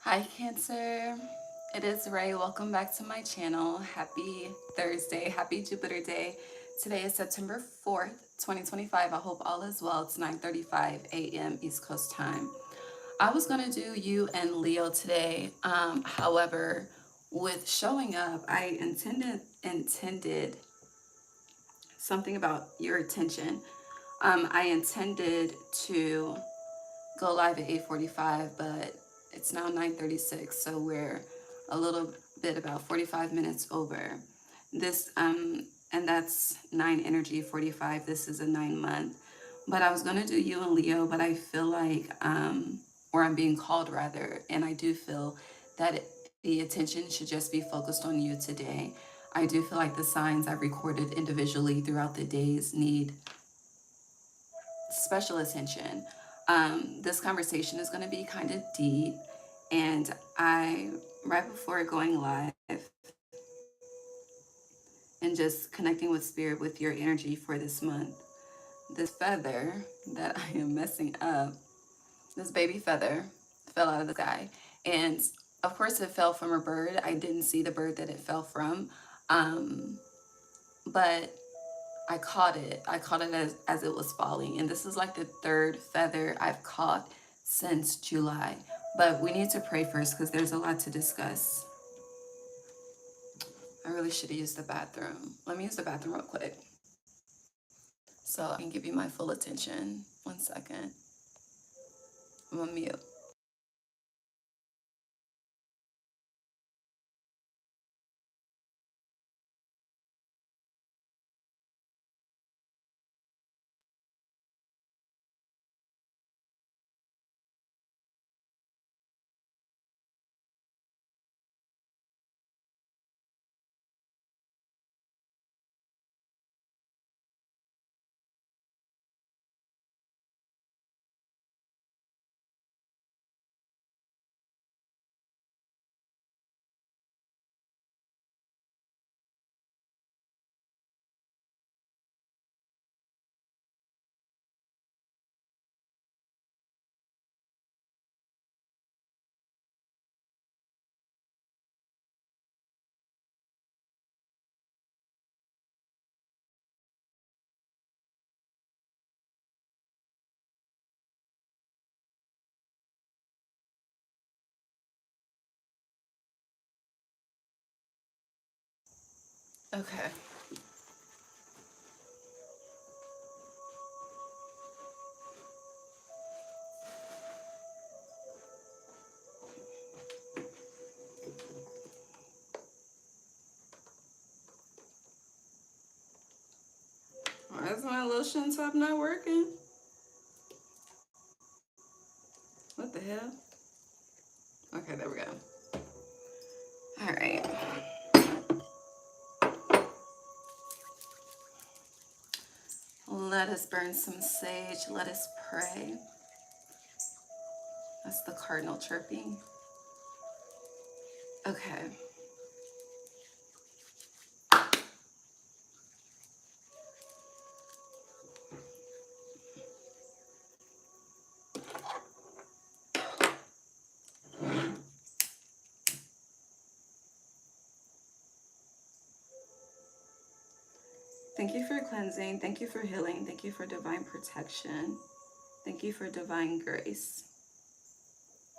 Hi Cancer, it is Ray. Welcome back to my channel. Happy Thursday, happy Jupiter day. Today is September 4th, 2025. I hope all is well. It's 9:35 a.m. East Coast time. I was going to do you and Leo today. However, with showing up, I intended something about your attention. I intended to go live at 8:45, but it's now 9:36, so we're a little bit about 45 minutes over. This and that's 9 energy 45. This is a 9 month. But I was gonna do you and Leo, but I feel like or I'm being called rather, and I do feel that the attention should just be focused on you today. I do feel like the signs I've recorded individually throughout the days need special attention. This conversation is going to be kind of deep, and right before going live and just connecting with spirit with your energy for this month, this feather that I am messing up, this baby feather fell out of the sky. And of course, it fell from a bird. I didn't see the bird that it fell from, but I caught it. I caught it as it was falling. And this is like the third feather I've caught since July. But we need to pray first because there's a lot to discuss. I really should have used the bathroom. Let me use the bathroom real quick so I can give you my full attention. 1 second. I'm on mute. Okay. Why is my lotion top not working? What the hell? Okay, there we go. All right. Let us burn some sage. Let us pray. That's the cardinal chirping. Okay. Thank you for cleansing. Thank you for healing. Thank you for divine protection. Thank you for divine grace.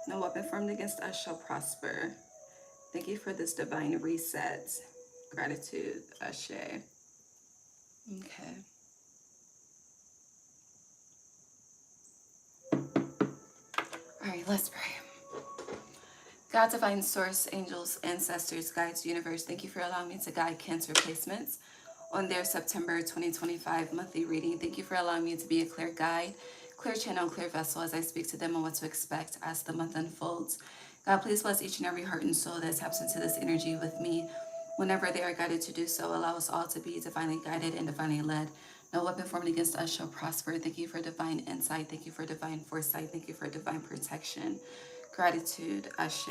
No weapon formed against us shall prosper. Thank you for this divine reset. Gratitude, Ashe. Okay. All right, let's pray. God, divine source, angels, ancestors, guides, universe, thank you for allowing me to guide Cancer placements on their September 2025 monthly reading. Thank you for allowing me to be a clear guide, clear channel, clear vessel as I speak to them on what to expect as the month unfolds. God, please bless each and every heart and soul that taps into this energy with me. Whenever they are guided to do so, allow us all to be divinely guided and divinely led. No weapon formed against us shall prosper. Thank you for divine insight. Thank you for divine foresight. Thank you for divine protection. Gratitude, Ashe.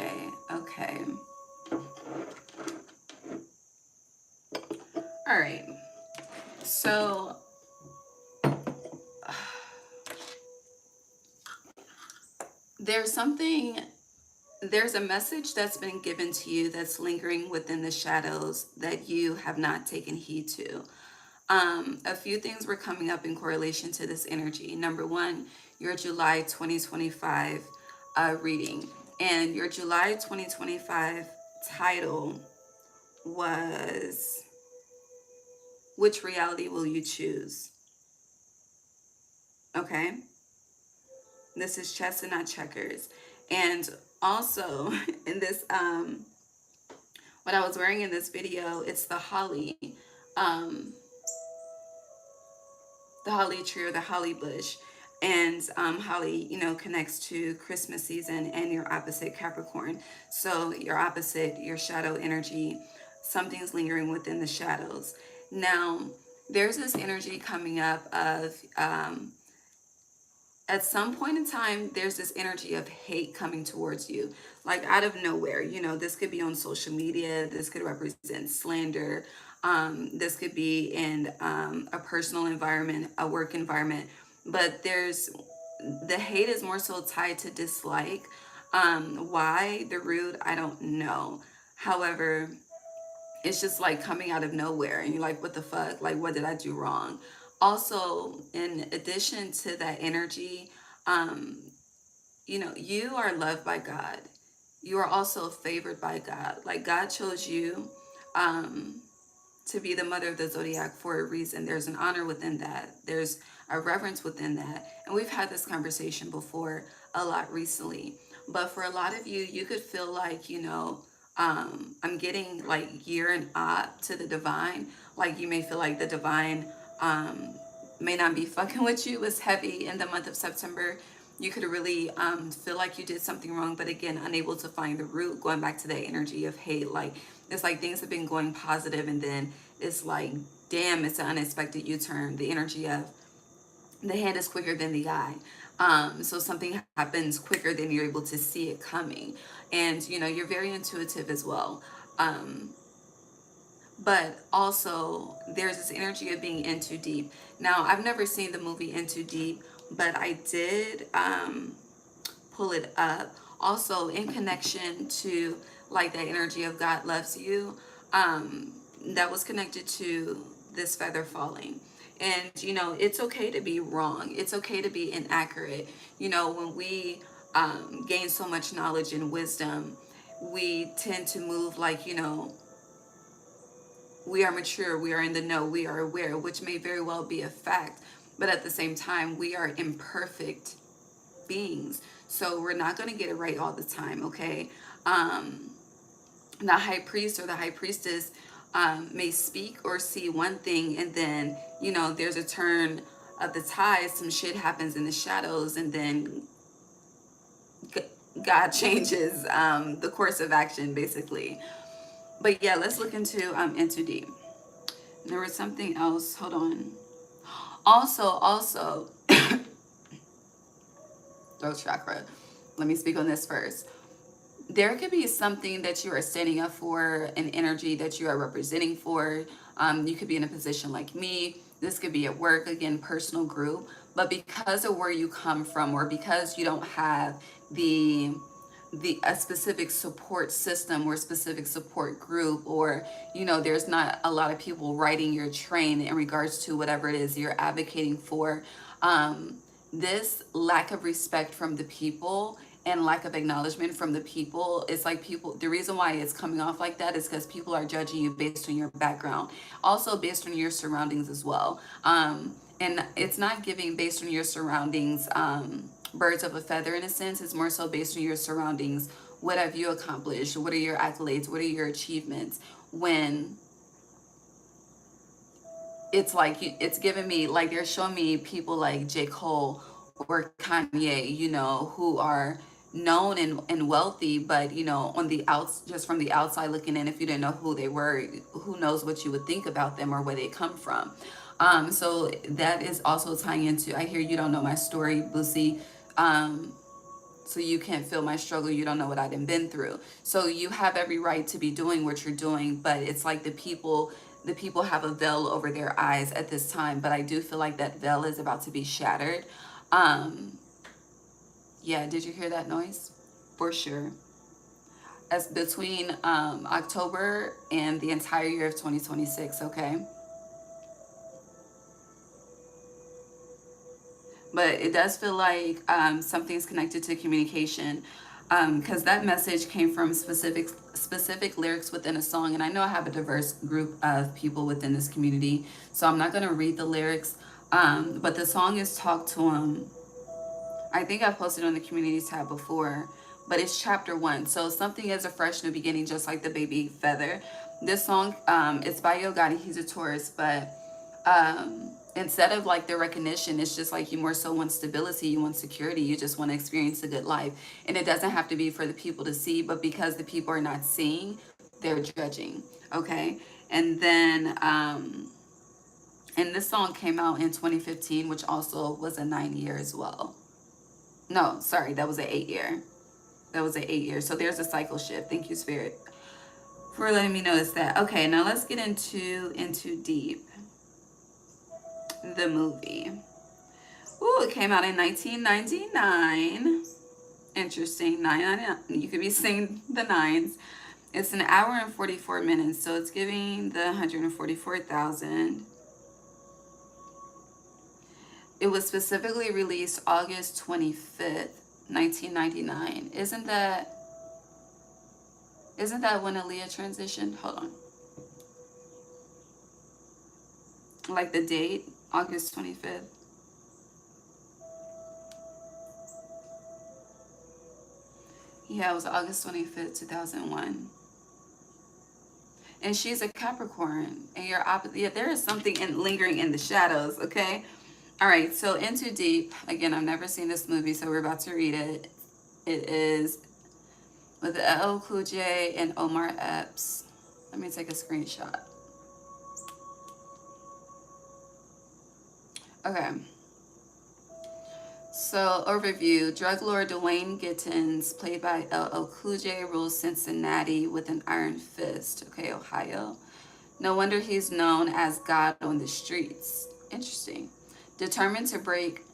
Okay. All right. So there's something there's a message that's been given to you that's lingering within the shadows that you have not taken heed to. A few things were coming up in correlation to this energy. Number one, your July 2025 reading. And your July 2025 title was, Which Reality Will You Choose? Okay? This is chess and not checkers. And also, in this, what I was wearing in this video, it's um, the holly tree or the holly bush. And holly, connects to Christmas season and your opposite Capricorn. So your opposite, your shadow energy, something's lingering within the shadows. Now, there's this energy coming up of, at some point in time, there's this energy of hate coming towards you, like out of nowhere. This could be on social media. This could represent slander. This could be in a personal environment, a work environment. But the hate is more so tied to dislike. Why the root, I don't know. However, it's just like coming out of nowhere and you're like, what the fuck? Like, what did I do wrong? Also, in addition to that energy, um, you are loved by God. You are also favored by God. Like, God chose you um, to be the mother of the zodiac for a reason. There's an honor within that. There's a reverence within that. And we've had this conversation before a lot recently. But for a lot of you, you could feel like, I'm getting like year and odd to the divine. Like, you may feel like the divine may not be fucking with you. It's heavy in the month of September. You could really feel like you did something wrong, but again, unable to find the root, going back to that energy of hate. Like, it's like things have been going positive and then it's like, damn, it's an unexpected U-turn. The energy of the hand is quicker than the eye. So something happens quicker than you're able to see it coming. And, you're very intuitive as well. But also, there's this energy of being in too deep. Now, I've never seen the movie In Too Deep, but I did pull it up. Also, in connection to like that energy of God loves you, that was connected to this feather falling. And, it's okay to be wrong. It's okay to be inaccurate. When we gain so much knowledge and wisdom, we tend to move like, we are mature, we are in the know, we are aware, which may very well be a fact. But at the same time, we are imperfect beings. So we're not going to get it right all the time, okay? The high priest or the high priestess may speak or see one thing, and then, there's a turn of the tide, some shit happens in the shadows, and then God changes the course of action, basically. But yeah, let's look into deep. There was something else. Hold on. Also, throat chakra. Let me speak on this first. There could be something that you are standing up for, an energy that you are representing for. You could be in a position like me. This could be at work, again, personal group. But because of where you come from, or because you don't have a specific support system or specific support group, or there's not a lot of people riding your train in regards to whatever it is you're advocating for, this lack of respect from the people and lack of acknowledgement from the people, it's like people, the reason why it's coming off like that is because people are judging you based on your background, also based on your surroundings as well. And it's not giving based on your surroundings birds of a feather in a sense. It's more so based on your surroundings. What have you accomplished? What are your accolades? What are your achievements? When it's like, it's giving me, like, they're showing me people like J. Cole or Kanye, who are known and wealthy, but on the just from the outside looking in, if you didn't know who they were, who knows what you would think about them or where they come from. So that is also tying into, I hear you don't know my story, Boosie. So you can't feel my struggle. You don't know what I've been through. So you have every right to be doing what you're doing, but it's like the people have a veil over their eyes at this time. But I do feel like that veil is about to be shattered. Yeah, did you hear that noise? For sure. as between October and the entire year of 2026, okay? But it does feel like something's connected to communication, because that message came from specific lyrics within a song. And I know I have a diverse group of people within this community, so I'm not going to read the lyrics, but the song is Talk to 'Em. I think I posted on the community tab before, but it's chapter 1. So something is a fresh new beginning, just like the baby feather. This song, it's by Yo Gotti. He's a Taurus, but instead of like the recognition, it's just like you more so want stability, you want security, you just want to experience a good life. And it doesn't have to be for the people to see, but because the people are not seeing, they're judging. Okay. And then and this song came out in 2015, which also was a 9-year as well. No, sorry, that was an 8-year. That was an 8-year. So there's a cycle shift. Thank you, Spirit, for letting me notice that. Okay, now let's get into Deep, the movie. Ooh, it came out in 1999. Interesting. 999. You could be seeing the nines. It's an hour and 44 minutes, so it's giving the 144,000. It was specifically released August 25th, 1999. Isn't that when Aaliyah transitioned? Hold on. Like the date, August 25th. Yeah, it was August 25th, 2001. And she's a Capricorn, and you're opposite. Yeah, there is something lingering in the shadows, okay? All right, so Into Deep. Again, I've never seen this movie, so we're about to read it. It is with LL Cool J and Omar Epps. Let me take a screenshot. Okay. So, overview. Drug lord Dwayne Gittins, played by LL Cool J, rules Cincinnati with an iron fist. Okay, Ohio. No wonder he's known as God on the streets. Interesting. Determined to break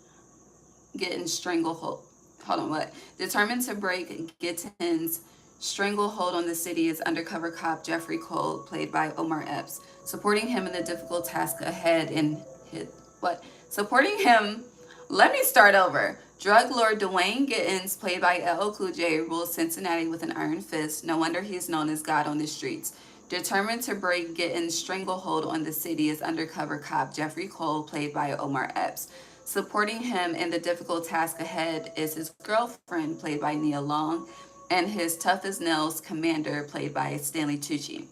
Gittins' stranglehold. Hold on, what? Determined to break Gittins' stranglehold on the city is undercover cop Jeffrey Cole, played by Omar Epps. Supporting him in the difficult task ahead in his... What? Supporting him... Let me start over. Drug lord Dwayne Gittins, played by LL Cool J, rules Cincinnati with an iron fist. No wonder he's known as God on the streets. Determined to break Gittins' stranglehold on the city is undercover cop Jeffrey Cole, played by Omar Epps. Supporting him in the difficult task ahead is his girlfriend, played by Nia Long, and his tough as nails commander, played by Stanley Tucci.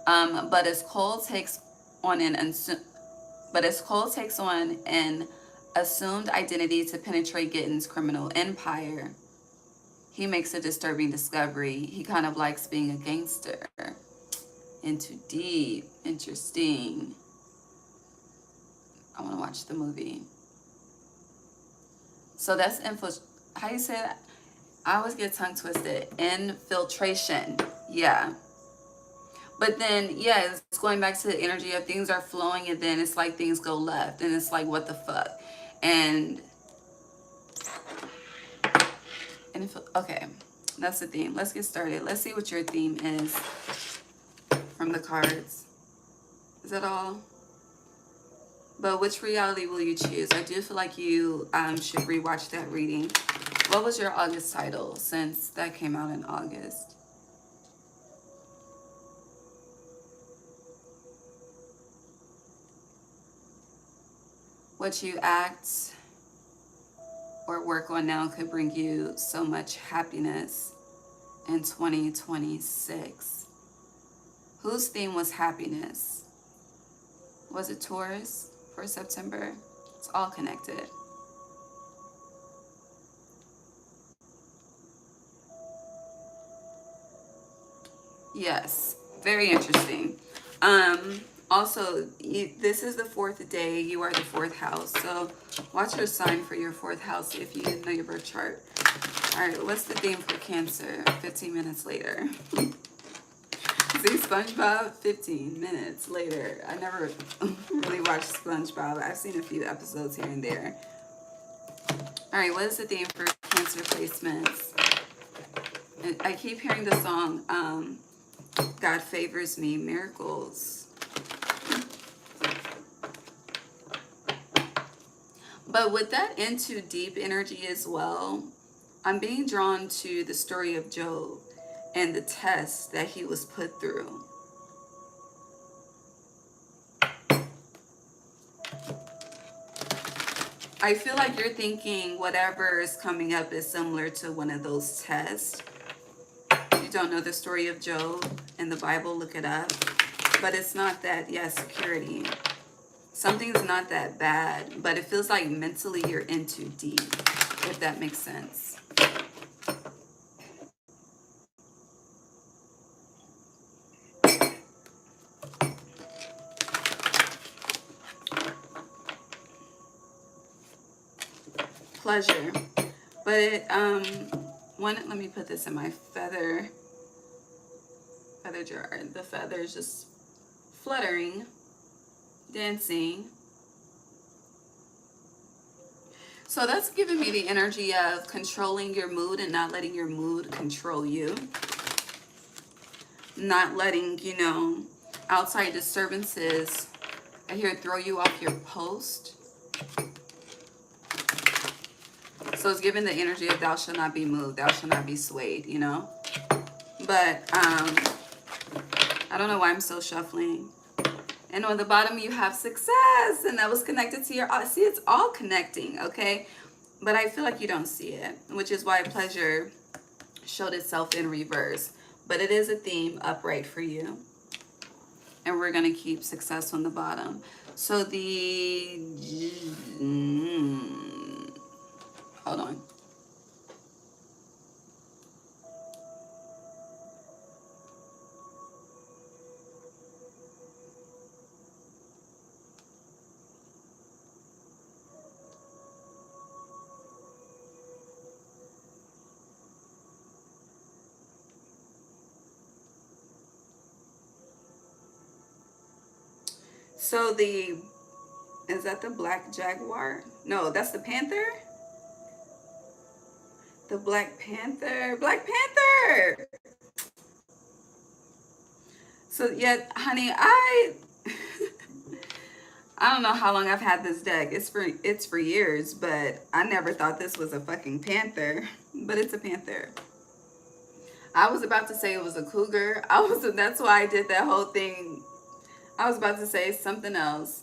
But as Cole takes on an assumed identity to penetrate Gittins' criminal empire, he makes a disturbing discovery. He kind of likes being a gangster. Into Deep. Interesting. I want to watch the movie. So that's how you say that? I always get tongue twisted. Infiltration. Yeah. But then, yeah, it's going back to the energy of things are flowing, and then it's like things go left, and it's like, what the fuck? And okay, that's the theme. Let's get started. Let's see what your theme is from the cards. Is that all? But which reality will you choose? I do feel like you should rewatch that reading. What was your August title, since that came out in August? What you act or work on now could bring you so much happiness in 2026. Whose theme was happiness? Was it Taurus for September? It's all connected. Yes, very interesting. Also, this is the 4th day. You are the 4th house. So watch your sign for your 4th house if you know your birth chart. All right, what's the theme for Cancer? 15 minutes later. See, SpongeBob, 15 minutes later. I never really watched SpongeBob. I've seen a few episodes here and there. All right, what is the theme for Cancer placements I keep hearing the song, God Favors Me, Miracles. But with that into deep energy as well, I'm being drawn to the story of Job and the test that he was put through. I feel like you're thinking whatever is coming up is similar to one of those tests. If you don't know the story of Job in the Bible, look it up. But it's not that, yeah, security. Something's not that bad, but it feels like mentally you're in too deep, if that makes sense. Pleasure. But it, let me put this in my feather jar. The feather is just fluttering, dancing. So that's giving me the energy of controlling your mood and not letting your mood control you. Not letting, you know, outside disturbances, I hear, throw you off your post. So it's giving the energy of thou shalt not be moved, thou shalt not be swayed, you know. But I don't know why I'm still shuffling. And on the bottom you have success, and that was connected to your, see, it's all connecting, okay? But I feel like you don't see it, which is why pleasure showed itself in reverse. But it is a theme upright for you. And we're going to keep success on the bottom. So the, hold on. So the, is that the black jaguar? No, that's the panther. The Black Panther. Black Panther! So, yeah, honey, I don't know how long I've had this deck. It's for years, but I never thought this was a fucking panther. But it's a panther. I was about to say it was a cougar. That's why I did that whole thing. I was about to say something else.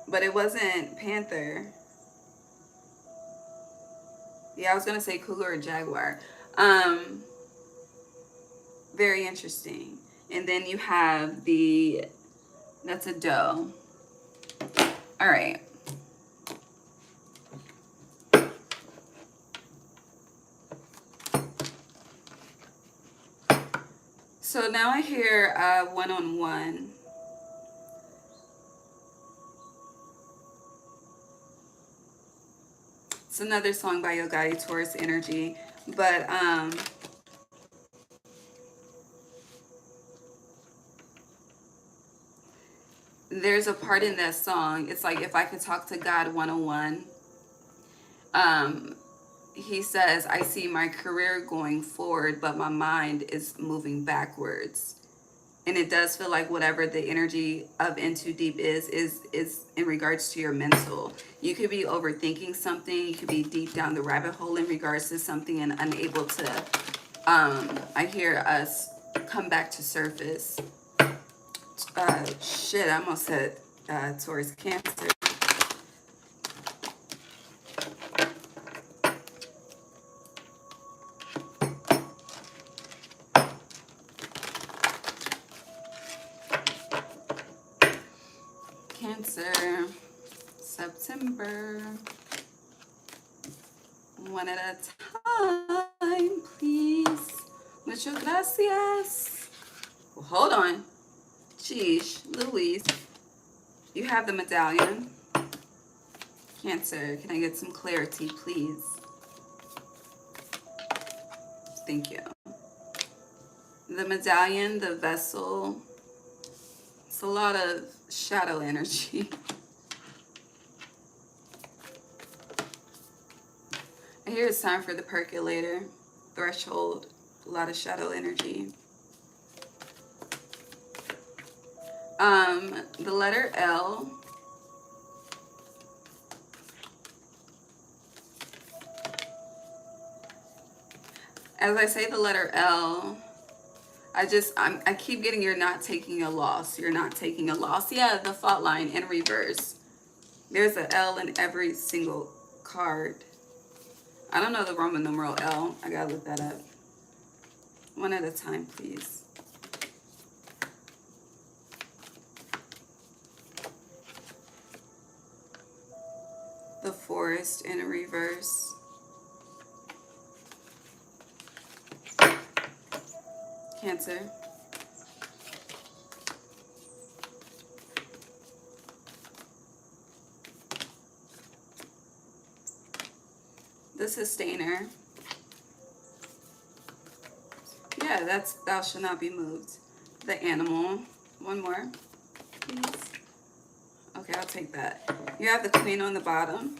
But it wasn't panther. Yeah, I was gonna say cougar or jaguar. Very interesting. And then you have the, that's a doe. All right. So now I hear one-on-one. It's another song by Yogati, Taurus Energy. But there's a part in that song, it's like, if I could talk to God one-on-one. He says, I see my career going forward, but my mind is moving backwards. And it does feel like whatever the energy of In Too Deep is in regards to your mental. You could be overthinking something. You could be deep down the rabbit hole in regards to something and unable to, I hear us come back to surface. Shit, I almost said Taurus Cancer. Cancer, September, one at a time, please. Muchas gracias. Well, hold on. Sheesh, Louise. You have the medallion. Cancer, can I get some clarity, please? Thank you. The medallion, the vessel. It's a lot of shadow energy. I hear it's time for the percolator. threshold, a lot of shadow energy. The letter L. As I say the letter L, I keep getting you're not taking a loss. You're not taking a loss. Yeah, the fault line in reverse. There's an L in every single card. I don't know the Roman numeral L. I gotta look that up. One at a time, please. The Forest in reverse. Cancer. The Sustainer. Yeah, that's Thou Shall Not Be Moved. The Animal. One more, please. Okay, I'll take that. You have the Queen on the bottom.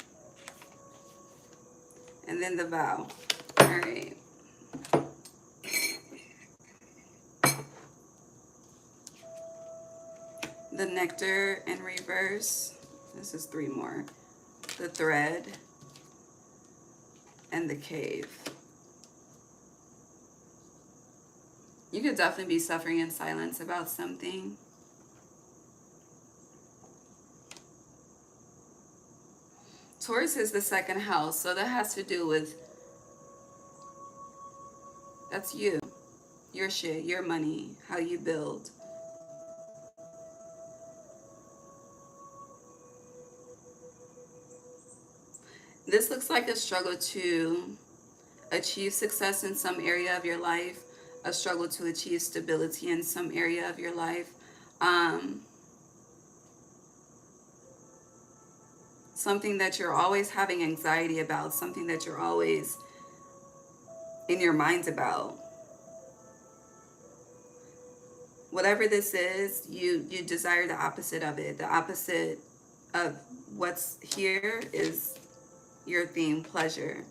And then the Vow. All right. The Nectar in reverse. This is 3 more. The Thread. And the Cave. You could definitely be suffering in silence about something. Taurus is the 2nd house, so that has to do with, that's you, your shit, your money, how you build. This looks like a struggle to achieve success in some area of your life, a struggle to achieve stability in some area of your life. Something that you're always having anxiety about, something that you're always in your mind about. Whatever this is, you desire the opposite of it. The opposite of what's here is your theme, pleasure.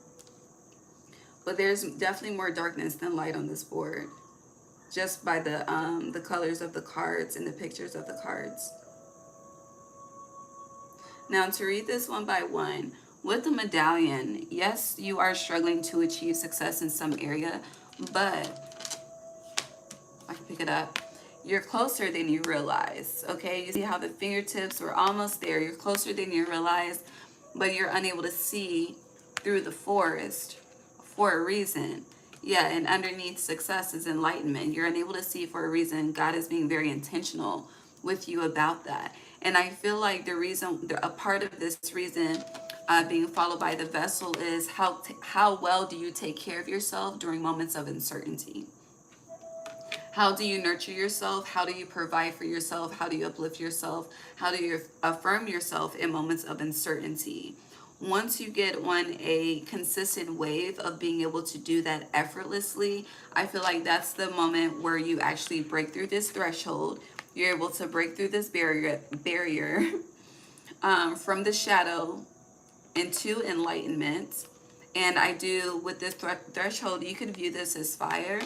But there's definitely more darkness than light on this board, just by the colors of the cards and the pictures of the cards. Now, to read this one by one, with the medallion, yes, you are struggling to achieve success in some area, but I can pick it up. You're closer than you realize, okay? You see how the fingertips were almost there. You're closer than you realize, but you're unable to see through the forest for a reason. Yeah, and underneath success is enlightenment. You're unable to see for a reason. God is being very intentional with you about that. And I feel like the reason, a part of this reason being followed by the vessel is how well do you take care of yourself during moments of uncertainty? How do you nurture yourself? How do you provide for yourself? How do you uplift yourself? How do you affirm yourself in moments of uncertainty? Once you get on a consistent wave of being able to do that effortlessly, I feel like that's the moment where you actually break through this threshold. You're able to break through this barrier from the shadow into enlightenment. And I do, with this threshold, you could view this as fire,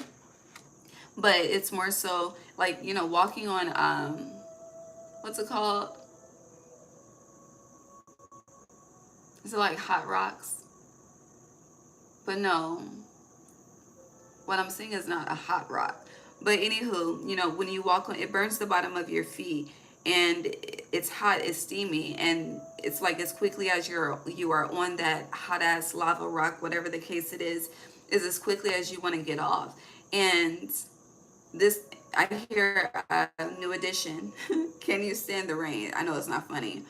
but it's more so like, you know, walking on, what's it called? Is it like hot rocks? But no, what I'm saying is not a hot rock. But anywho, you know, when you walk on, it burns the bottom of your feet, and it's hot, it's steamy, and it's like as quickly as you are on that hot ass lava rock, whatever the case it is as quickly as you want to get off. And this, I hear a new edition. Can you stand the rain? I know it's not funny,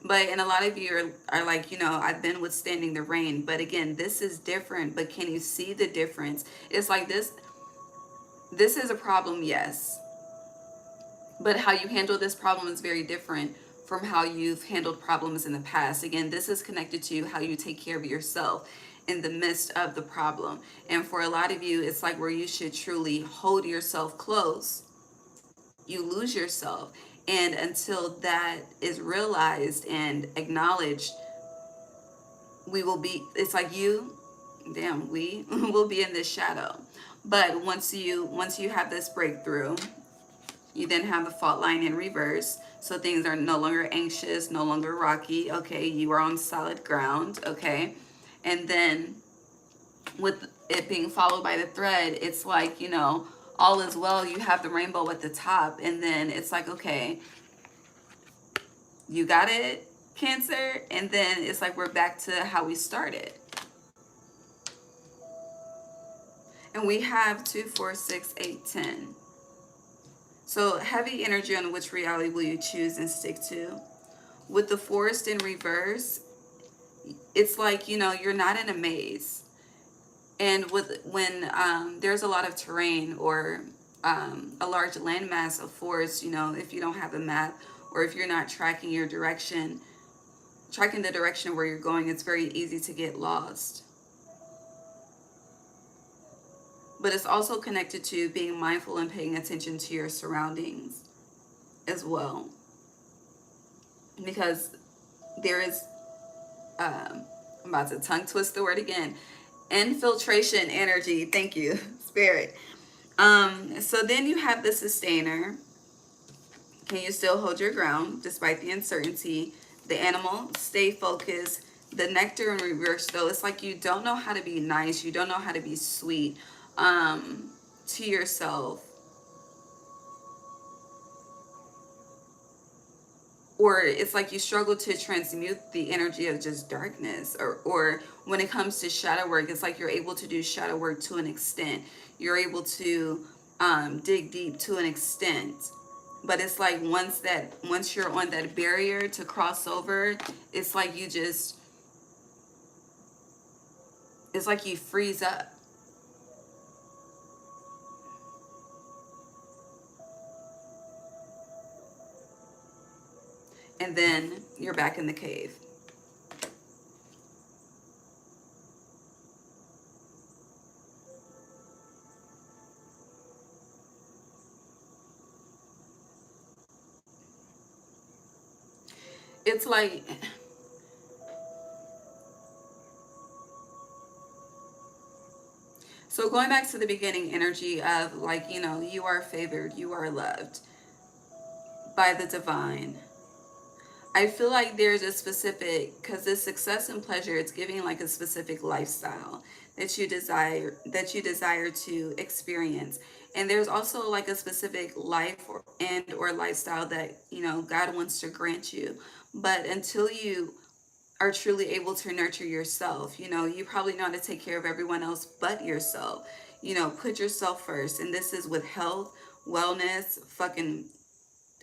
but, and a lot of you are like, you know, I've been withstanding the rain. But again, this is different. But can you see the difference? It's like this is a problem, yes. But how you handle this problem is very different from how you've handled problems in the past. Again, this is connected to how you take care of yourself in the midst of the problem. And for a lot of you, it's like where you should truly hold yourself close. You lose yourself. And until that is realized and acknowledged, we will be, it's like you damn, we will be in this shadow. But once you have this breakthrough, you then have the fault line in reverse. So things are no longer anxious, no longer rocky. Okay, you are on solid ground. Okay, and then with it being followed by the thread, it's like, you know, all is well. You have the rainbow at the top, and then it's like, okay, you got it, Cancer, and then it's like we're back to how we started. And we have 2, 4, 6, 8, 10. So heavy energy on which reality will you choose and stick to. With the forest in reverse, it's like, you know, you're not in a maze. And when there's a lot of terrain or a large landmass of forest, you know, if you don't have a map or if you're not tracking your direction, tracking the direction where you're going, it's very easy to get lost. But it's also connected to being mindful and paying attention to your surroundings as well. Because there is, I'm about to tongue twist the word again, infiltration energy. Thank you, Spirit. So then you have the sustainer. Can you still hold your ground despite the uncertainty? The animal, stay focused. The nectar in reverse, though, it's like you don't know how to be nice. You don't know how to be sweet to yourself. Or it's like you struggle to transmute the energy of just darkness. Or when it comes to shadow work, it's like you're able to do shadow work to an extent. You're able to dig deep to an extent. But it's like once you're on that barrier to cross over, it's like it's like you freeze up. And then you're back in the cave. It's like, so going back to the beginning energy of like, you know, you are favored, you are loved by the divine. I feel like there's a specific, because this success and pleasure, it's giving like a specific lifestyle that you desire to experience. And there's also like a specific life or lifestyle that, you know, God wants to grant you. But until you are truly able to nurture yourself, you know, you probably know how to take care of everyone else but yourself. You know, put yourself first. And this is with health, wellness, fucking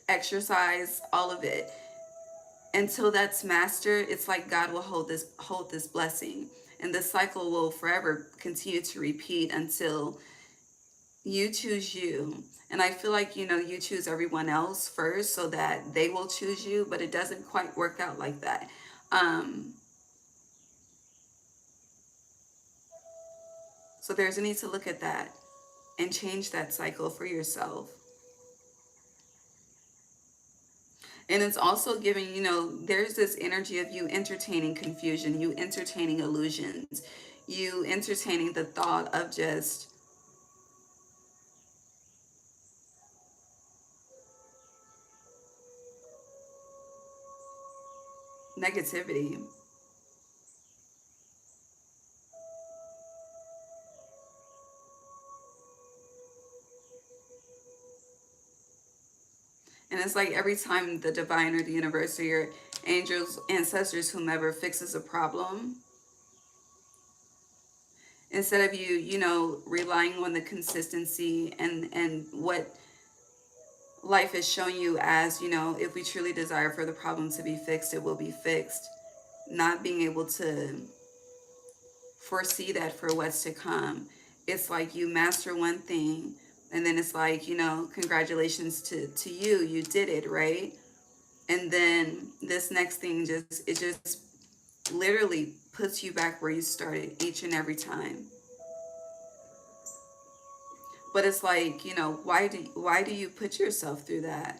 exercise, all of it. Until that's mastered, it's like God will hold this blessing, and this cycle will forever continue to repeat until you choose you. And I feel like, you know, you choose everyone else first so that they will choose you, but it doesn't quite work out like that. So there's a need to look at that and change that cycle for yourself. And it's also giving, you know, there's this energy of you entertaining confusion, you entertaining illusions, you entertaining the thought of just negativity. And it's like every time the divine or the universe or your angels, ancestors, whomever fixes a problem, instead of you, you know, relying on the consistency and what life is showing you as, you know, if we truly desire for the problem to be fixed, it will be fixed. Not being able to foresee that for what's to come. It's like you master one thing, and then it's like, you know, congratulations to you, you did it, right? And then this next thing just literally puts you back where you started each and every time. But it's like, you know, why do you put yourself through that?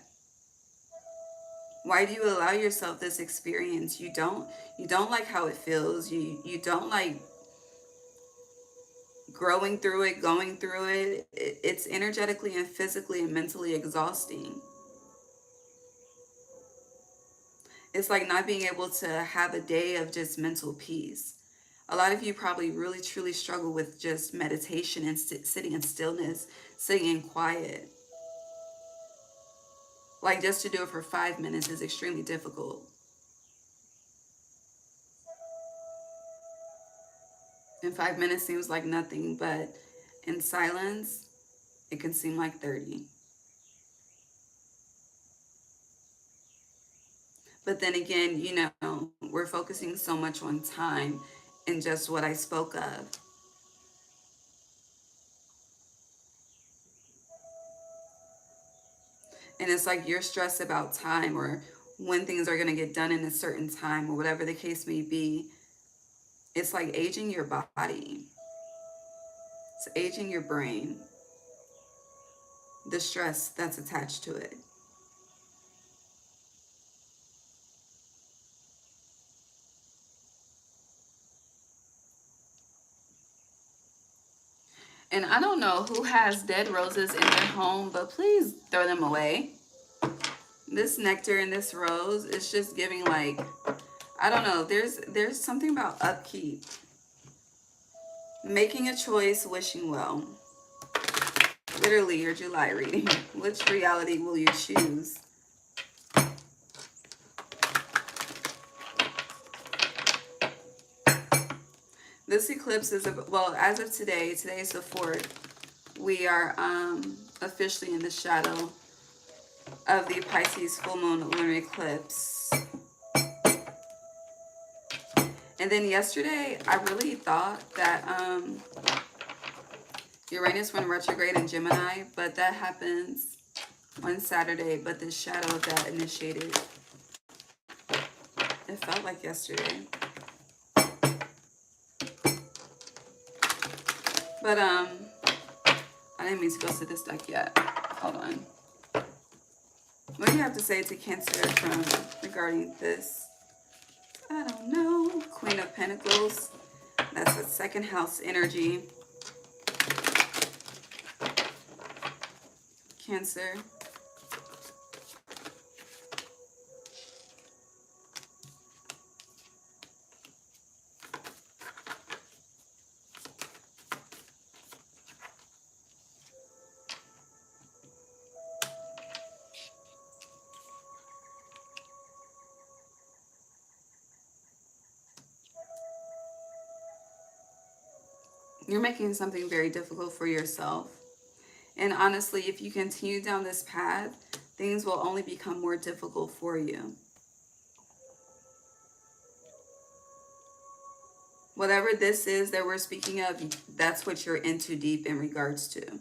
Why do you allow yourself this experience? You don't like how it feels. You don't like growing through it, going through it. It's energetically and physically and mentally exhausting. It's like not being able to have a day of just mental peace. A lot of you probably really truly struggle with just meditation and sitting in stillness, sitting in quiet. Like just to do it for 5 minutes is extremely difficult. And 5 minutes seems like nothing, but in silence, it can seem like 30. But then again, you know, we're focusing so much on time and just what I spoke of. And it's like you're stressed about time or when things are going to get done in a certain time or whatever the case may be. It's like aging your body. It's aging your brain. The stress that's attached to it. And I don't know who has dead roses in their home, but please throw them away. This nectar and this rose is just giving like, I don't know, there's something about upkeep. Making a choice, wishing well. Literally your July reading. Which reality will you choose? This eclipse is, well, as of today, today is the 4th, we are officially in the shadow of the Pisces full moon lunar eclipse. And then yesterday, I really thought that Uranus went retrograde in Gemini, but that happens on Saturday, but the shadow of that initiated. It felt like yesterday. But I didn't mean to go to this deck yet. Hold on. What do you have to say to Cancer from regarding this? I don't know. Queen of Pentacles. That's a second house energy. Cancer. You're making something very difficult for yourself. And honestly, if you continue down this path, things will only become more difficult for you. Whatever this is that we're speaking of, that's what you're into deep in regards to.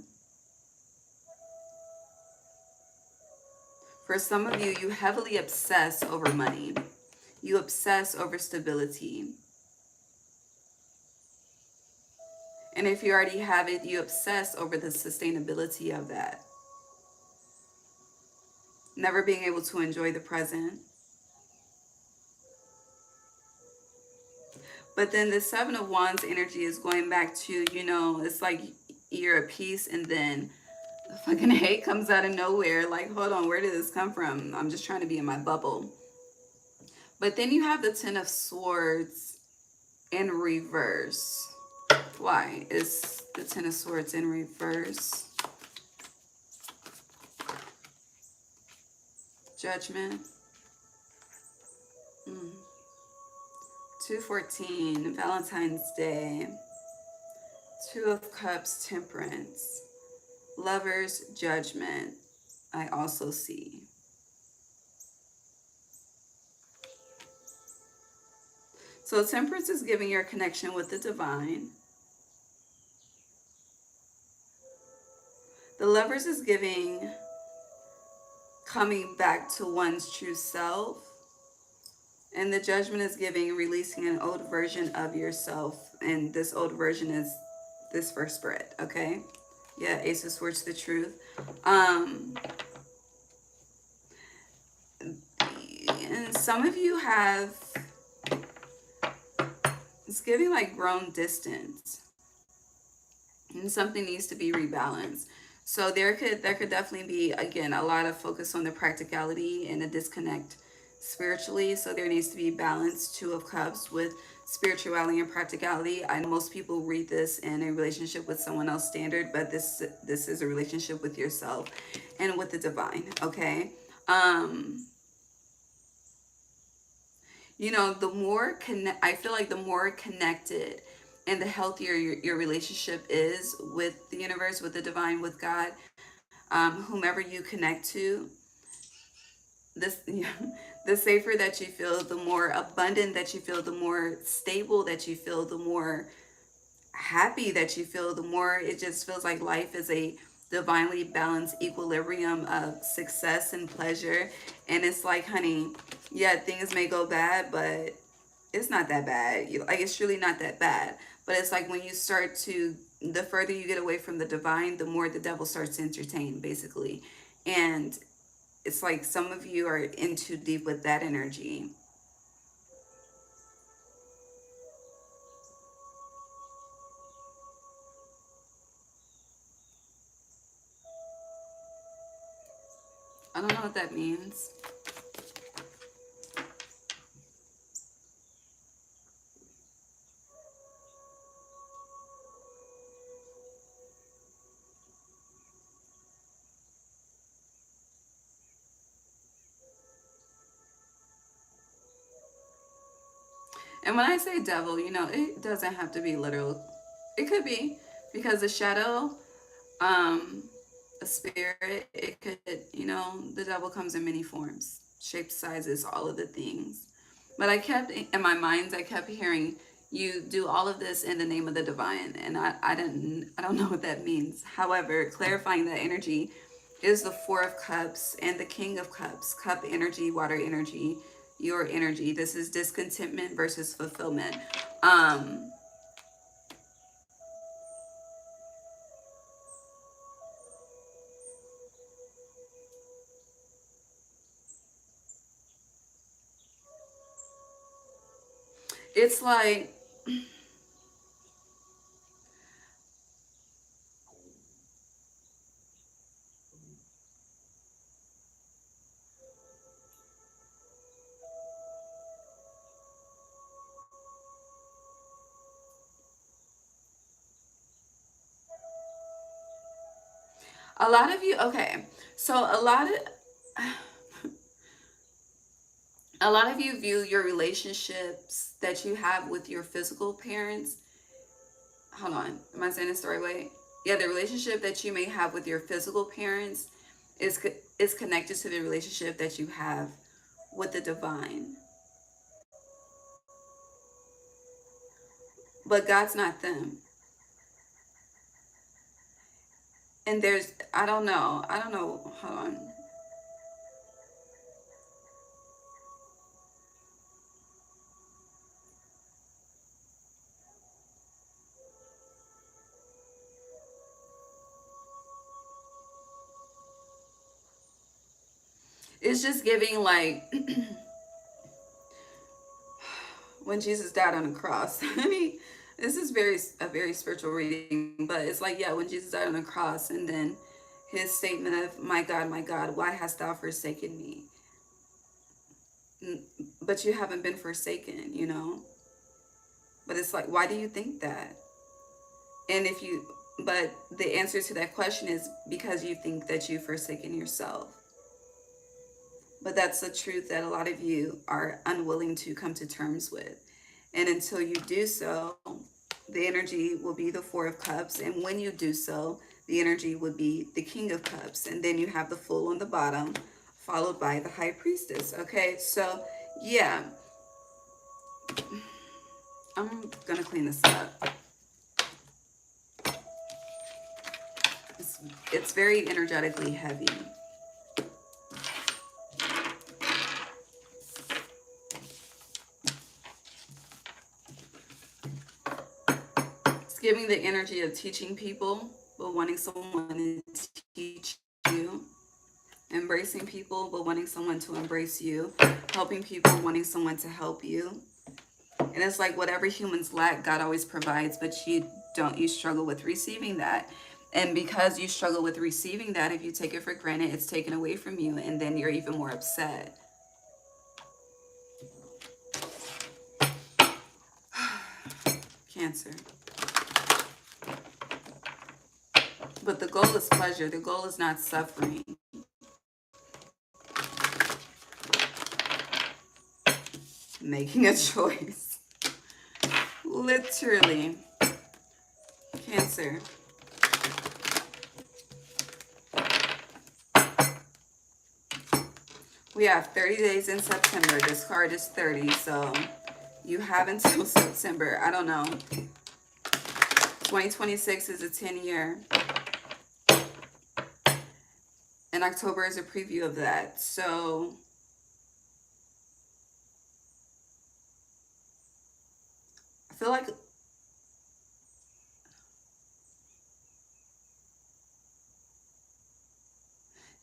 For some of you, you heavily obsess over money. You obsess over stability. And if you already have it, you obsess over the sustainability of that. Never being able to enjoy the present. But then the 7 of Wands energy is going back to, you know, it's like you're at peace and then the fucking hate comes out of nowhere. Like, hold on, where did this come from? I'm just trying to be in my bubble. But then you have the 10 of Swords in reverse. Why is the 10 of Swords in reverse? Judgment. 214, Valentine's Day. 2 of Cups, Temperance. Lovers, Judgment. I also see. So Temperance is giving your connection with the divine. The Lovers is giving coming back to one's true self. And the Judgment is giving releasing an old version of yourself. And this old version is this first spread, okay? Yeah, Ace of Swords, the truth. And some of you have, it's giving like grown distance. and something needs to be rebalanced. So there could definitely be, again, a lot of focus on the practicality and a disconnect spiritually. So there needs to be balance, Two of Cups, with spirituality and practicality. I know most people read this in a relationship with someone else standard, but this is a relationship with yourself and with the divine, okay? You know, I feel like the more connected and the healthier your relationship is with the universe, with the divine, with God, whomever you connect to, this the safer that you feel, the more abundant that you feel, the more stable that you feel, the more happy that you feel, the more it just feels like life is a divinely balanced equilibrium of success and pleasure. And it's like, honey, yeah, things may go bad, but it's not that bad. Like, it's really not that bad. But it's like when you start to, the further you get away from the divine, the more the devil starts to entertain, basically. And it's like some of you are in too deep with that energy. I don't know what that means. And when I say devil, you know, it doesn't have to be literal. It could be, because the shadow, um, a spirit, it could, you know, the devil comes in many forms, shapes, sizes, all of the things. But I kept, in my mind, I kept hearing, you do all of this in the name of the divine. And I don't know what that means. However, clarifying that energy is the Four of Cups and the King of Cups. Cup energy, water energy, your energy. This is discontentment versus fulfillment. Um, it's like, a lot of you, okay, so a lot of you view your relationships that you have with your physical parents. Hold on, am I saying this the right way? Yeah, the relationship that you may have with your physical parents is connected to the relationship that you have with the divine. But God's not them. And there's, I don't know, hold on. It's just giving like when Jesus died on the cross. I mean, this is a very spiritual reading, but it's like, yeah, when Jesus died on the cross, and then his statement of, my God, why hast thou forsaken me? But you haven't been forsaken, you know? But it's like, why do you think that? And if you, but the answer to that question is because you think that you've forsaken yourself. But that's the truth that a lot of you are unwilling to come to terms with. And until you do so, the energy will be the Four of Cups. And when you do so, the energy would be the King of Cups. And then you have the Fool on the bottom, followed by the High Priestess. Okay, so yeah. I'm gonna clean this up. It's very energetically heavy. It's giving the energy of teaching people, but wanting someone to teach you. Embracing people, but wanting someone to embrace you. Helping people, wanting someone to help you. And it's like whatever humans lack, God always provides, but you you struggle with receiving that. And because you struggle with receiving that, if you take it for granted, it's taken away from you, and then you're even more upset. Cancer. But the goal is pleasure. The goal is not suffering. Making a choice. Literally. Cancer. We have 30 days in September. This card is 30, so you have until September. I don't know. 2026 is a 10-year. And October is a preview of that. So I feel like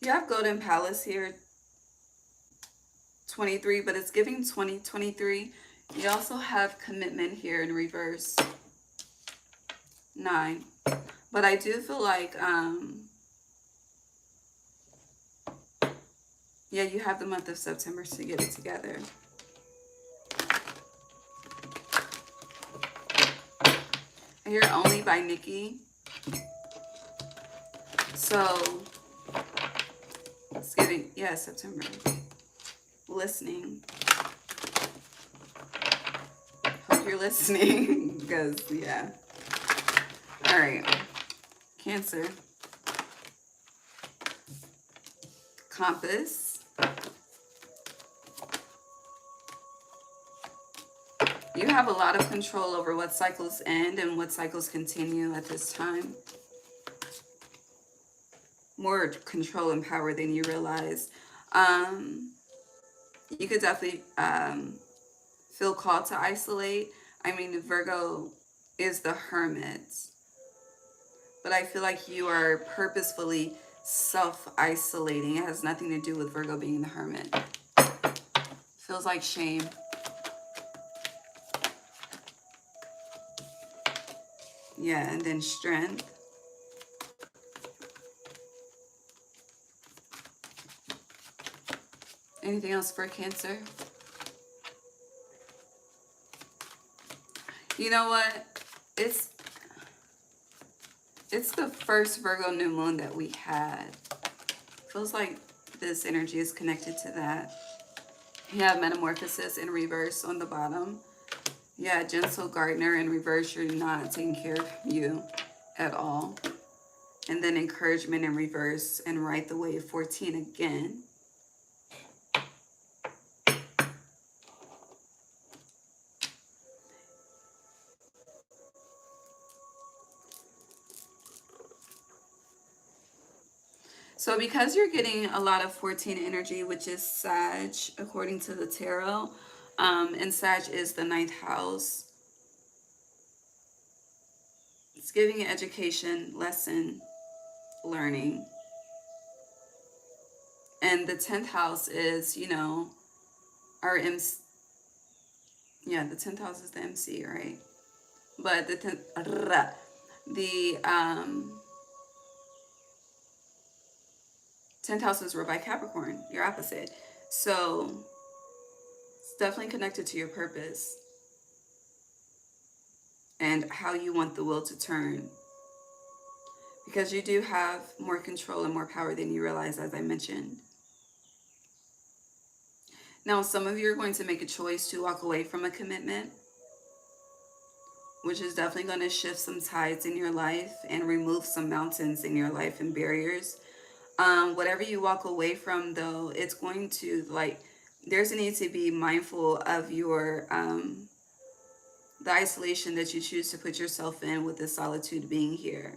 you have Golden Palace here, 23, but it's giving 2023. You also have Commitment here in reverse, 9. But I do feel like, yeah, you have the month of September to get it together. I hear Only by Nikki. So it's giving, yeah, September. Listening. Hope you're listening, because, yeah. All right. Cancer. Compass. You have a lot of control over what cycles end and what cycles continue at this time. More control and power than you realize. You could definitely feel called to isolate. I mean, Virgo is the hermit. But I feel like you are purposefully self-isolating. It has nothing to do with Virgo being the hermit. Feels like shame. Yeah, and then strength. Anything else for Cancer? You know what? It's the first Virgo new moon that we had. Feels like this energy is connected to that. You have Metamorphosis in reverse on the bottom. Yeah, Gentle Gardener in reverse. You're not taking care of you at all. And then Encouragement in reverse and Right the Way, 14 again. So because you're getting a lot of 14 energy, which is Sag, according to the tarot, and Sag is the 9th house, it's giving you education, lesson, learning. And the 10th house is, you know, our MC. Yeah, the 10th house is the MC, right? But the 10th house is ruled by Capricorn, your opposite. So it's definitely connected to your purpose and how you want the wheel to turn. Because you do have more control and more power than you realize, as I mentioned. Now, some of you are going to make a choice to walk away from a commitment, which is definitely going to shift some tides in your life and remove some mountains in your life and barriers. Whatever you walk away from, though, it's going to, like, there's a need to be mindful of your, the isolation that you choose to put yourself in with the solitude being here.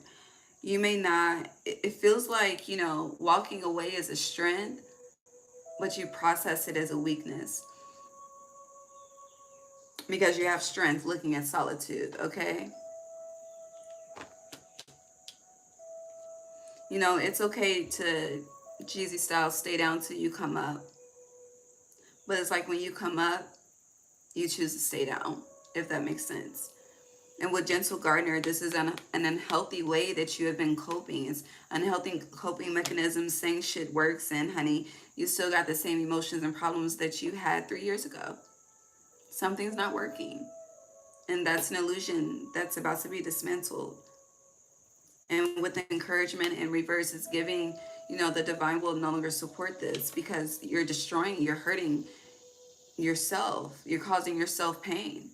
You may not, it feels like, you know, walking away is a strength, but you process it as a weakness. Because you have strength looking at solitude, okay? You know, it's okay to, Jeezy style, stay down till you come up. But it's like when you come up, you choose to stay down, if that makes sense. And with Gentle Gardener, this is an unhealthy way that you have been coping. It's unhealthy coping mechanisms, saying shit works, and honey, you still got the same emotions and problems that you had 3 years ago. Something's not working. And that's an illusion that's about to be dismantled. And with the encouragement in reverse, it's giving, you know, the divine will no longer support this because you're destroying, you're hurting yourself. You're causing yourself pain.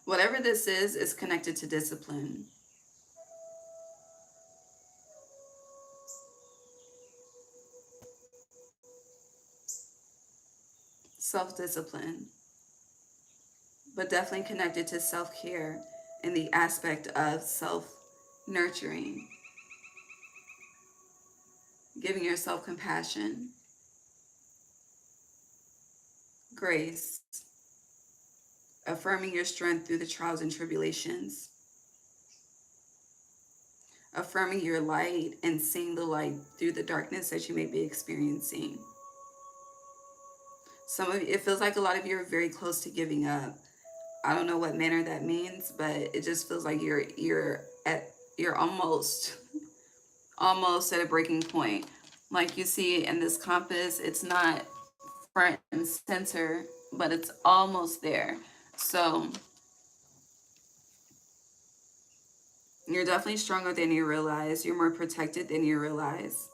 Whatever this is connected to discipline. Self-discipline. But definitely connected to self-care in the aspect of self-nurturing. Giving yourself compassion, grace, affirming your strength through the trials and tribulations, affirming your light and seeing the light through the darkness that you may be experiencing. Some of you, it feels like a lot of you are very close to giving up. I don't know what manner that means, but it just feels like you're almost at a breaking point. Like you see in this compass, it's not front and center, but it's almost there. So you're definitely stronger than you realize. You're more protected than you realize.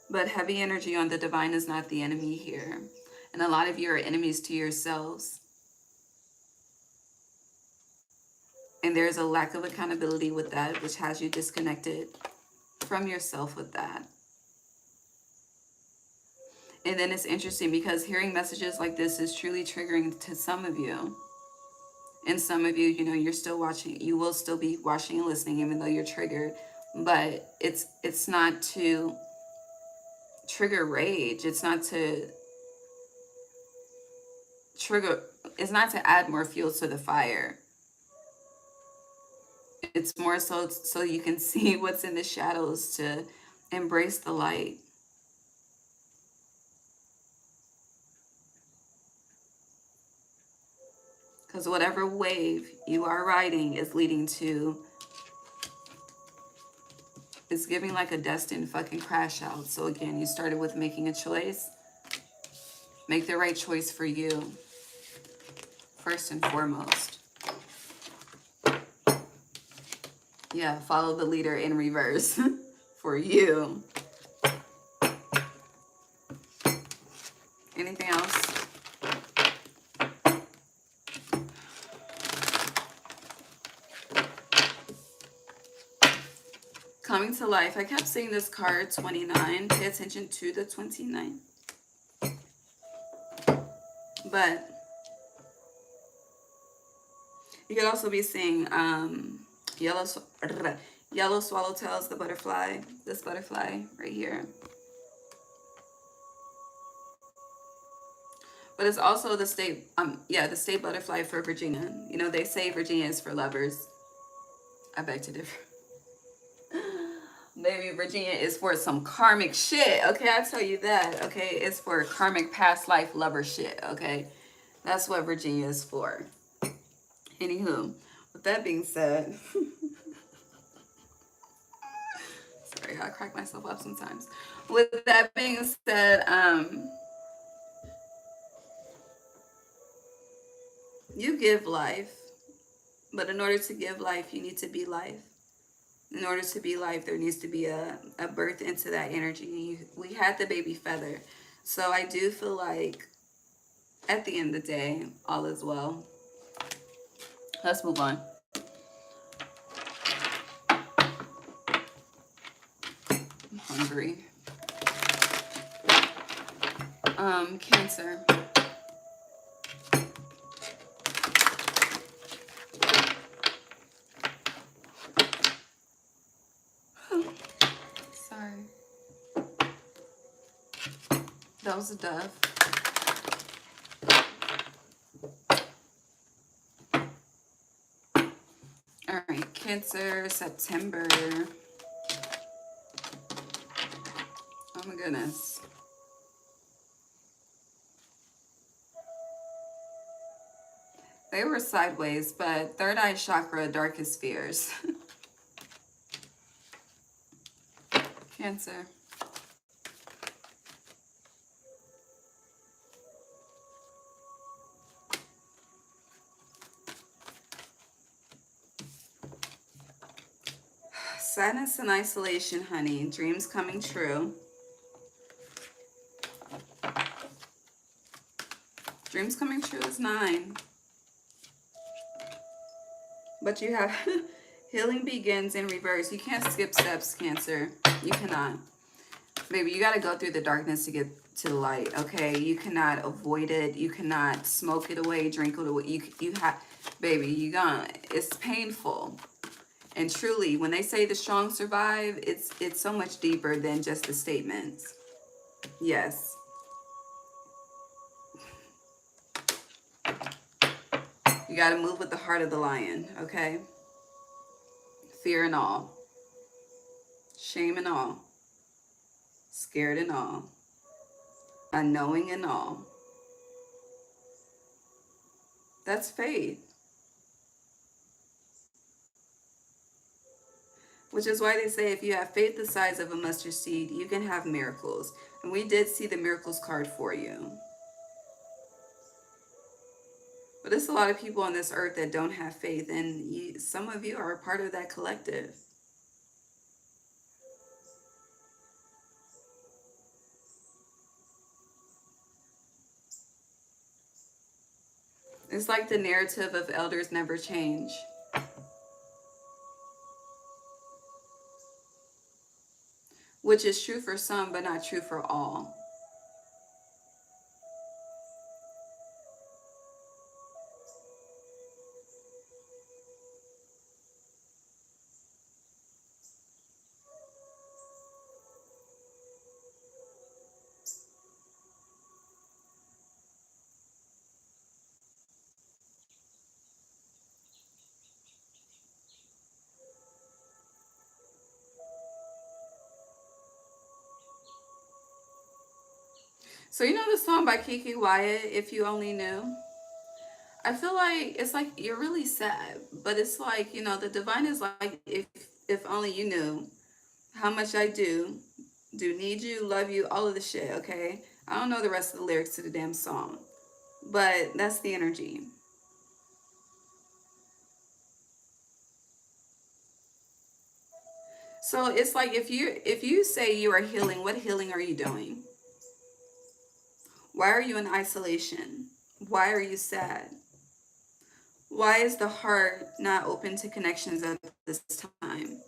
But heavy energy on the divine is not the enemy here. And a lot of you are enemies to yourselves. And there's a lack of accountability with that, which has you disconnected from yourself with that. And then it's interesting because hearing messages like this is truly triggering to some of you. And some of you, you know, you're still watching, you will still be watching and listening even though you're triggered. But it's not to trigger rage. It's not to trigger, it's not to add more fuel to the fire. It's more so you can see what's in the shadows, to embrace the light. Because whatever wave you are riding is leading to, it's giving like a destined fucking crash out. So again, you started with making a choice. Make the right choice for you, first and foremost. Yeah, follow the leader in reverse for you. Anything else? Coming to life. I kept seeing this card 29. Pay attention to the 29. But you could also be seeing yellow swallowtails, the butterfly. This butterfly right here. But it's also the state, the state butterfly for Virginia. You know, they say Virginia is for lovers. I beg to differ. Maybe Virginia is for some karmic shit, okay? I tell you that, okay? It's for karmic past life lover shit, okay? That's what Virginia is for. Anywho, with that being said, sorry, I crack myself up sometimes. With that being said, you give life, but in order to give life, you need to be life. In order to be life, there needs to be a birth into that energy. We had the baby feather. So I do feel like at the end of the day, all is well. Let's move on. I'm hungry. Cancer. Sorry. That was a dove. All All right, Cancer, September. Oh my goodness. They were sideways, but third eye chakra, darkest fears. Cancer. Sadness and isolation, honey. Dreams coming true. Dreams coming true is 9. But you have healing begins in reverse. You can't skip steps, Cancer. You cannot. Baby, you got to go through the darkness to get to the light, okay? You cannot avoid it. You cannot smoke it away, drink it away. You have, baby, it's painful. And truly, when they say the strong survive, it's so much deeper than just the statements. Yes. You got to move with the heart of the lion, okay? Fear and all. Shame and all. Scared and all. Unknowing and all. That's faith. Which is why they say if you have faith the size of a mustard seed, you can have miracles. And we did see the miracles card for you. But there's a lot of people on this earth that don't have faith, and some of you are a part of that collective. It's like the narrative of elders never change. Which is true for some, but not true for all. So you know the song by Kiki Wyatt, If You Only Knew? I feel like it's like you're really sad, but it's like, you know, the divine is like, if only you knew how much I do need you, love you, all of the shit, okay? I don't know the rest of the lyrics to the damn song, but that's the energy. So it's like if you say you are healing, what healing are you doing? Why are you in isolation? Why are you sad? Why is the heart not open to connections at this time?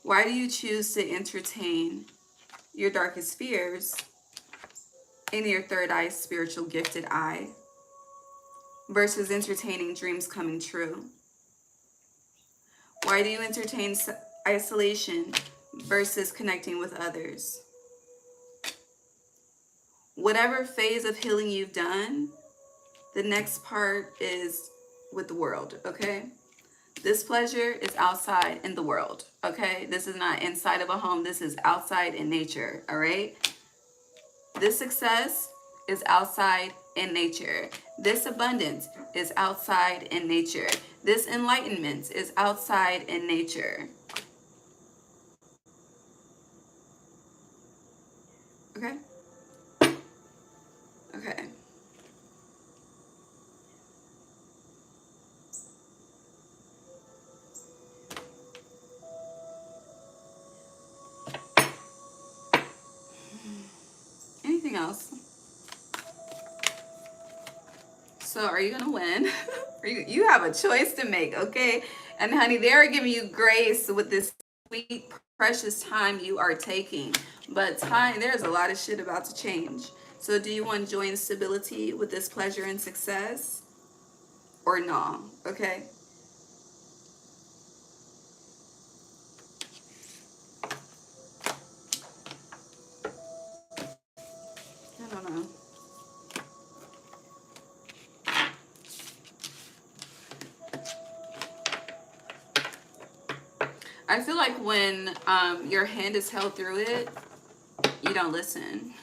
Why do you choose to entertain your darkest fears in your third eye, spiritual gifted eye, versus entertaining dreams coming true? Why do you entertain isolation versus connecting with others? Whatever phase of healing you've done, the next part is with the world, okay? This pleasure is outside in the world, okay? This is not inside of a home. This is outside in nature, all right? This success is outside in nature. This abundance is outside in nature. This enlightenment is outside in nature. Okay? Okay. Anything else? So are you gonna win? You have a choice to make, okay? And honey, they're giving you grace with this sweet, precious time you are taking. But there's a lot of shit about to change. So do you want joy and stability with this pleasure and success? Or no, okay? I don't know. I feel like when your hand is held through it, you don't listen.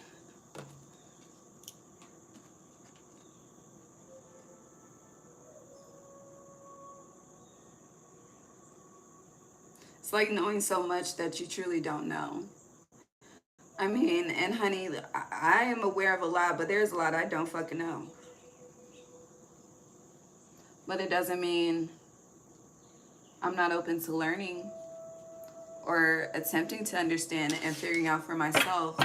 It's like knowing so much that you truly don't know. I mean, and honey, I am aware of a lot, but there's a lot I don't fucking know. But it doesn't mean I'm not open to learning or attempting to understand and figuring out for myself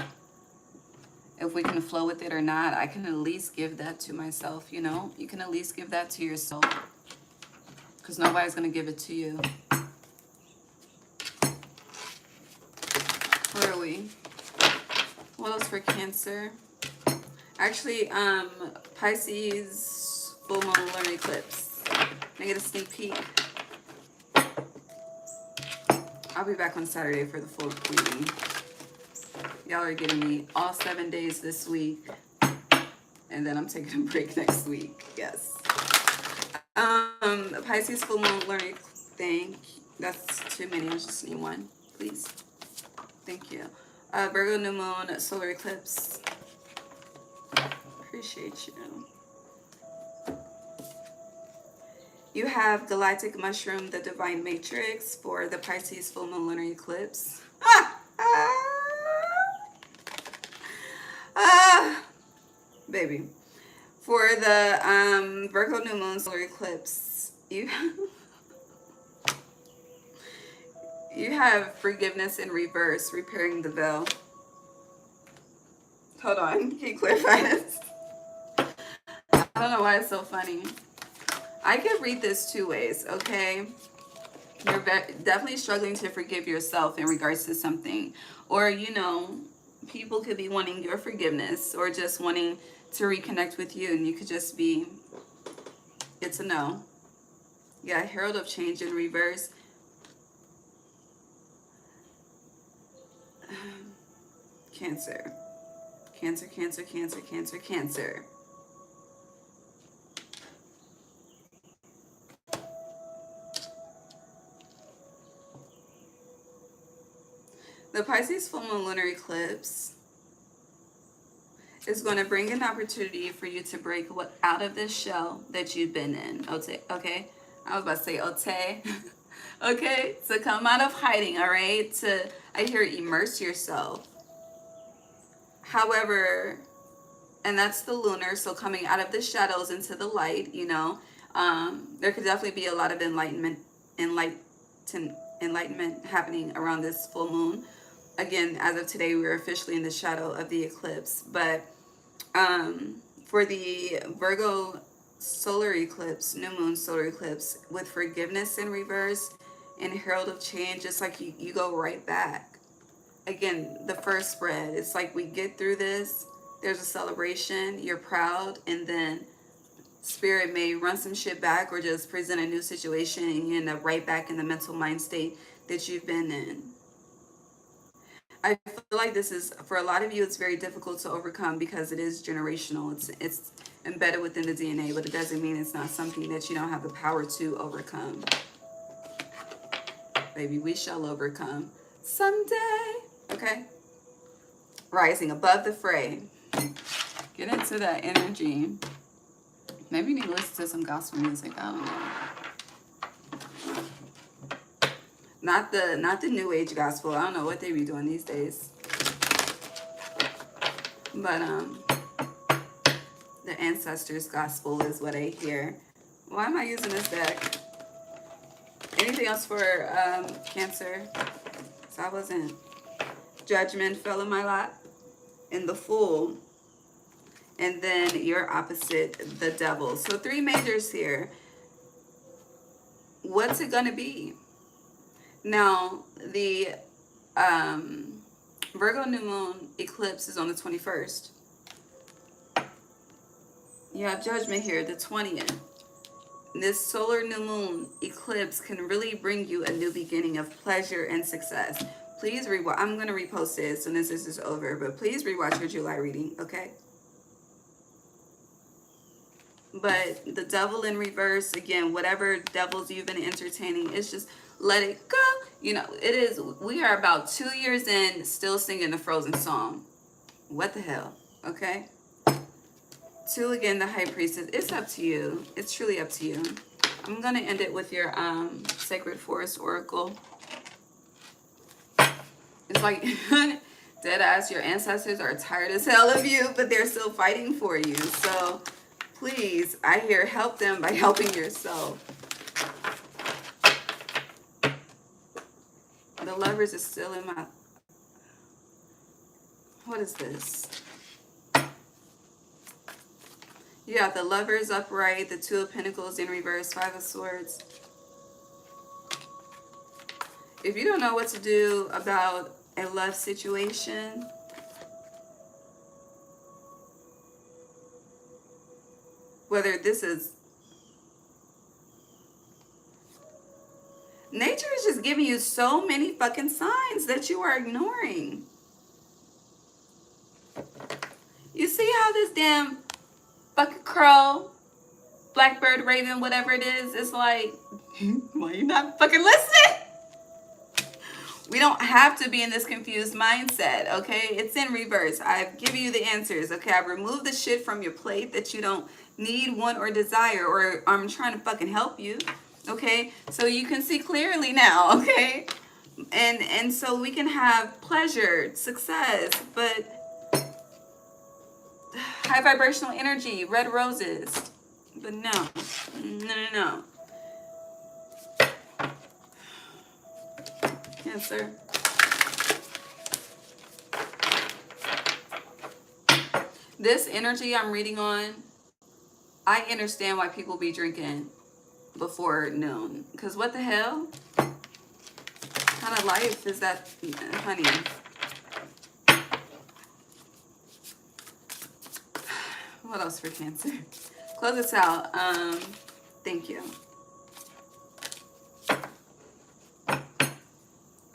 if we can flow with it or not. I can at least give that to myself, you know? You can at least give that to yourself because nobody's going to give it to you. Where are we? What else for Cancer? Actually, Pisces, full moon, lunar eclipse. Can I get a sneak peek? I'll be back on Saturday for the full reading. Y'all are getting me all 7 days this week. And then I'm taking a break next week. Yes. Pisces, full moon, lunar thing. That's too many. I just need one, please. Thank you. Virgo, new moon, solar eclipse. Appreciate you. You have galactic mushroom, the divine matrix for the Pisces full moon lunar eclipse. Baby. For the Virgo new moon solar eclipse, you have forgiveness in reverse, repairing the veil. Hold on, can you clarify this? I don't know why it's so funny. I could read this two ways, okay? You're definitely struggling to forgive yourself in regards to something. Or, you know, people could be wanting your forgiveness or just wanting to reconnect with you. And you could just be, it's a no. Yeah, Herald of Change in reverse. Cancer. Cancer, Cancer, Cancer, Cancer, Cancer. The Pisces full moon lunar eclipse is going to bring an opportunity for you to break out of this shell that you've been in. Okay? I was about to say ote. Okay? To come out of hiding, all right? To, I hear, immerse yourself. However, and that's the lunar, so coming out of the shadows into the light, you know, there could definitely be a lot of enlightenment happening around this full moon. Again, as of today, we're officially in the shadow of the eclipse. But for the Virgo solar eclipse, new moon solar eclipse, with forgiveness in reverse and herald of change, it's like you go right back. Again, the first spread, it's like we get through this, there's a celebration, you're proud, and then spirit may run some shit back or just present a new situation and you end up right back in the mental mind state that you've been in. I feel like this is, for a lot of you, it's very difficult to overcome because it is generational. It's embedded within the DNA, but it doesn't mean it's not something that you don't have the power to overcome. Baby, we shall overcome someday. Okay? Rising above the fray. Get into that energy. Maybe you need to listen to some gospel music. I don't know. Not the new age gospel. I don't know what they be doing these days. But the ancestors gospel is what I hear. Why am I using this deck? Anything else for Cancer? So I wasn't. Judgment fell in my lap. In the Fool. And then your opposite, the Devil. So 3 majors here. What's it gonna be? Now, the Virgo new moon eclipse is on the 21st. You have Judgment here, the 20th. This solar new moon eclipse can really bring you a new beginning of pleasure and success. Please rewatch. I'm going to repost it as soon as this is over, but please rewatch your July reading, okay? But the Devil in reverse, again, whatever devils you've been entertaining, it's just let it go. You know, it is, we are about 2 years in, still singing the Frozen song. What the hell? Okay. 2, again, the High Priestess. It's up to you. It's truly up to you. I'm going to end it with your Sacred Forest Oracle. It's like, dead ass, your ancestors are tired as hell of you, but they're still fighting for you. So please, I hear, help them by helping yourself. The Lovers is still in my... What is this? You got the Lovers upright, the 2 of Pentacles in reverse, 5 of Swords. If you don't know what to do about a love situation, whether this is... Nature is just giving you so many fucking signs that you are ignoring. You see how this damn fucking crow, blackbird, raven, whatever it is like, why you not fucking listening? We don't have to be in this confused mindset, okay? It's in reverse. I've given you the answers, okay? I've removed the shit from your plate that you don't need, want, or desire, or I'm trying to fucking help you, okay? So you can see clearly now, okay? And so we can have pleasure, success, but high vibrational energy, red roses, but no. Cancer. This energy I'm reading on, I understand why people be drinking before noon. Because what the hell? What kind of life is that, honey? What else for Cancer? Close this out. Thank you.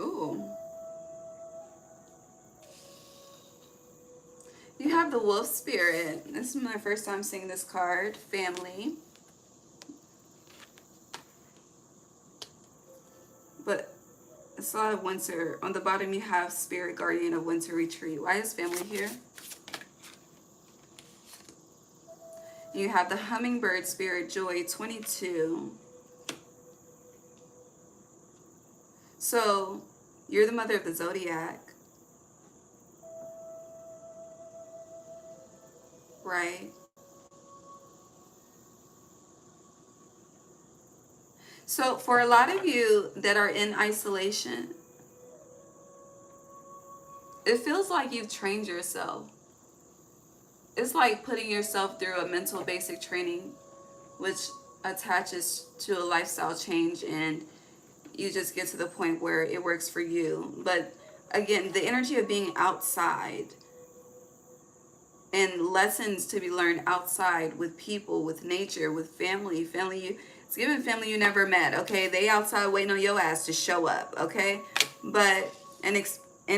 Ooh. You have the Wolf Spirit. This is my first time seeing this card. Family. But it's a lot of winter. On the bottom you have Spirit Guardian of Winter Retreat. Why is family here? You have the Hummingbird Spirit Joy 22. So you're the mother of the zodiac, right? So for a lot of you that are in isolation, it feels like you've trained yourself. It's like putting yourself through a mental basic training, which attaches to a lifestyle change, and you just get to the point where it works for you. But again, the energy of being outside and lessons to be learned outside with people, with nature, with family. It's given family you never met, okay? They outside waiting on your ass to show up, okay? But and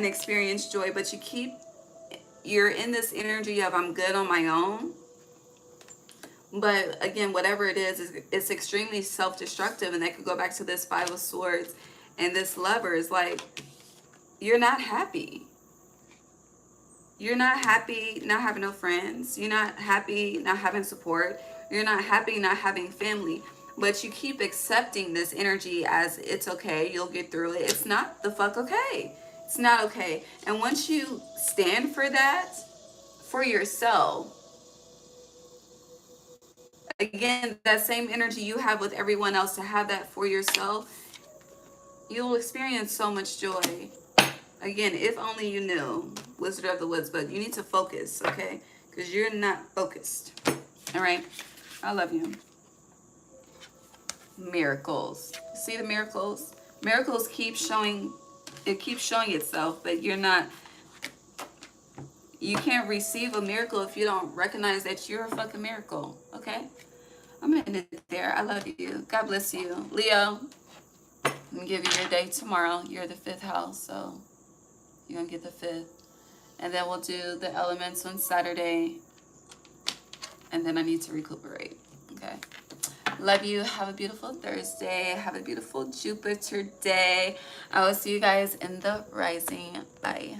experience joy, but you're in this energy of I'm good on my own. But again, whatever it is, it's extremely self-destructive, and that could go back to this 5 of Swords and this Lover. Is like, you're not happy. You're not happy not having no friends. You're not happy not having support. You're not happy not having family. But you keep accepting this energy as it's okay, you'll get through it. It's not the fuck okay. It's not okay. And once you stand for that, for yourself, again, that same energy you have with everyone else, to have that for yourself, you'll experience so much joy. Again, if only you knew, Wizard of the Woods, but you need to focus, okay? Because you're not focused. All right? I love you. Miracles. See the miracles? Miracles keep showing, it keeps showing itself, but you're not, you can't receive a miracle if you don't recognize that you're a fucking miracle, okay? I'm gonna end it there. I love you. God bless you. Leo, I'm gonna give you your day tomorrow. You're the 5th house, so you're gonna get the 5th. And then we'll do the elements on Saturday. And then I need to recuperate, okay? Love you. Have a beautiful Thursday. Have a beautiful Jupiter day. I will see you guys in the rising. Bye.